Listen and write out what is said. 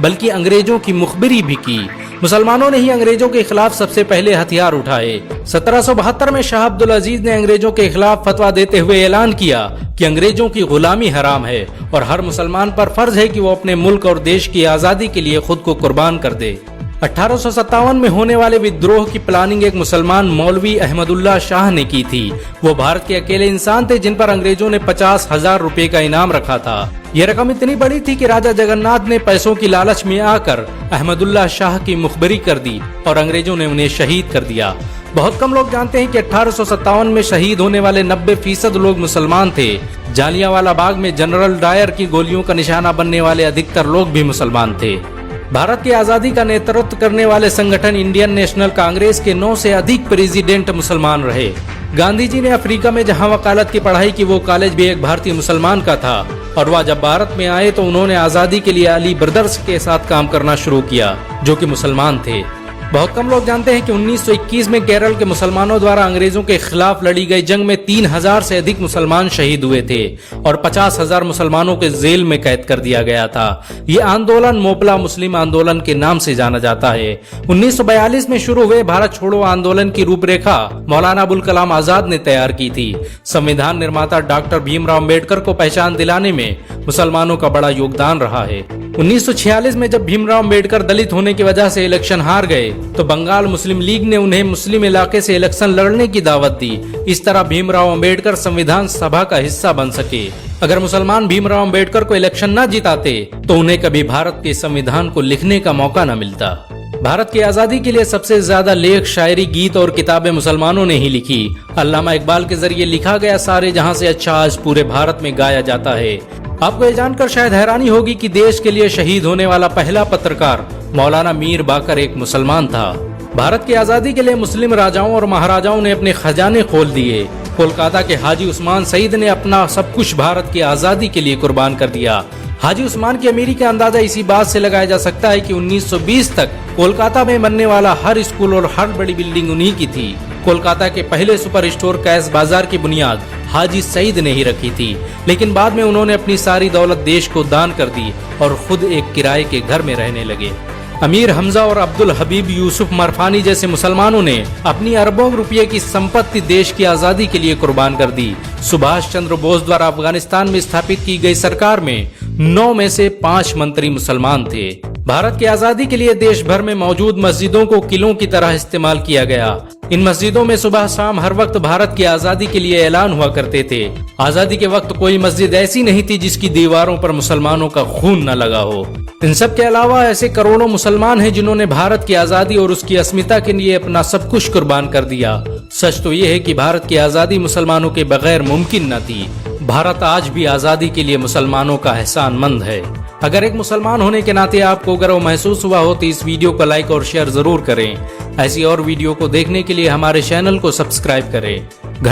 बल्कि अंग्रेजों की मुखबिरी भी की। मुसलमानों ने ही अंग्रेजों के खिलाफ सबसे पहले हथियार उठाए। 1772 में शाह अब्दुल अजीज ने अंग्रेजों के खिलाफ फतवा देते हुए ऐलान किया कि अंग्रेजों की गुलामी हराम है और हर मुसलमान पर फर्ज है कि वो अपने मुल्क और देश की आजादी के लिए खुद को कुर्बान कर दे। 1857 में होने वाले विद्रोह की प्लानिंग एक मुसलमान मौलवी अहमदुल्ला शाह ने की थी। वो भारत के अकेले इंसान थे जिन पर अंग्रेजों ने 50,000 रुपए का इनाम रखा था। यह रकम इतनी बड़ी थी कि राजा जगन्नाथ ने पैसों की लालच में आकर अहमदुल्ला शाह की मुखबिरी कर दी और अंग्रेजों ने उन्हें शहीद कर दिया। बहुत कम लोग जानते हैं कि 1857 में शहीद होने वाले 90% लोग मुसलमान थे। जालियांवाला बाग में जनरल डायर की गोलियों का निशाना बनने वाले अधिकतर लोग भी मुसलमान थे। भारत की आजादी का नेतृत्व करने वाले संगठन इंडियन नेशनल कांग्रेस के 9 से अधिक प्रेसिडेंट मुसलमान रहे। गांधी जी ने अफ्रीका में जहां वकालत की पढ़ाई की, वो कॉलेज भी एक भारतीय मुसलमान का था और वह जब भारत में आए तो उन्होंने आजादी के लिए अली ब्रदर्स के साथ काम करना शुरू किया, जो कि मुसलमान थे। बहुत कम लोग जानते हैं कि 1921 में केरल के मुसलमानों द्वारा अंग्रेजों के खिलाफ लड़ी गई जंग में 3000 से अधिक मुसलमान शहीद हुए थे और 50,000 मुसलमानों के जेल में कैद कर दिया गया था। ये आंदोलन मोपला मुस्लिम आंदोलन के नाम से जाना जाता है। 1942 में शुरू हुए भारत छोड़ो आंदोलन की रूपरेखा मौलाना अबुल कलाम आजाद ने तैयार की थी। संविधान निर्माता डॉक्टर भीमराव अम्बेडकर को पहचान दिलाने में मुसलमानों का बड़ा योगदान रहा है। 1946 में जब भीमराव अम्बेडकर दलित होने की वजह से इलेक्शन हार गए तो बंगाल मुस्लिम लीग ने उन्हें मुस्लिम इलाके से इलेक्शन लड़ने की दावत दी। इस तरह भीमराव अम्बेडकर संविधान सभा का हिस्सा बन सके। अगर मुसलमान भीमराव अम्बेडकर को इलेक्शन न जिताते तो उन्हें कभी भारत के संविधान को लिखने का मौका न मिलता। भारत की आजादी के लिए सबसे ज्यादा लेख, शायरी, गीत और किताबें मुसलमानों ने ही लिखी। अल्लामा इकबाल के जरिए लिखा गया सारे जहां से अच्छा आज पूरे भारत में गाया जाता है। आपको ये जानकर शायद हैरानी होगी कि देश के लिए शहीद होने वाला पहला पत्रकार मौलाना मीर बाकर एक मुसलमान था। भारत की आजादी के लिए मुस्लिम राजाओं और महाराजाओं ने अपने खजाने खोल दिए। कोलकाता के हाजी उस्मान सईद ने अपना सब कुछ भारत की आजादी के लिए कुर्बान कर दिया। हाजी उस्मान की अमीरी का अंदाजा इसी बात से लगाया जा सकता है कि 1920 तक कोलकाता में बनने वाला हर स्कूल और हर बड़ी बिल्डिंग उन्हीं की थी। कोलकाता के पहले सुपर स्टोर कैश बाजार की बुनियाद हाजी सईद ने ही रखी थी, लेकिन बाद में उन्होंने अपनी सारी दौलत देश को दान कर दी और खुद एक किराए के घर में रहने लगे। अमीर हमजा और अब्दुल हबीब यूसुफ मरफानी जैसे मुसलमानों ने अपनी अरबों रुपये की संपत्ति देश की आजादी के लिए कुर्बान कर दी। सुभाष चंद्र बोस द्वारा अफगानिस्तान में स्थापित की गई सरकार में 9 में से 5 मंत्री मुसलमान थे। भारत की आजादी के लिए देश भर में मौजूद मस्जिदों को किलों की तरह इस्तेमाल किया गया। इन मस्जिदों में सुबह शाम हर वक्त भारत की आजादी के लिए ऐलान हुआ करते थे। आजादी के वक्त कोई मस्जिद ऐसी नहीं थी जिसकी दीवारों पर मुसलमानों का खून न लगा हो। इन सब के अलावा ऐसे करोड़ों मुसलमान हैं जिन्होंने भारत की आजादी और उसकी अस्मिता के लिए अपना सब कुछ कुर्बान कर दिया। सच तो ये है कि भारत की आजादी मुसलमानों के बगैर मुमकिन न थी। भारत आज भी आजादी के लिए मुसलमानों का एहसानमंद है। अगर एक मुसलमान होने के नाते आपको गर्व महसूस हुआ हो तो इस वीडियो को लाइक और शेयर जरूर करें। ऐसी और वीडियो को देखने के लिए हमारे चैनल को सब्सक्राइब करें।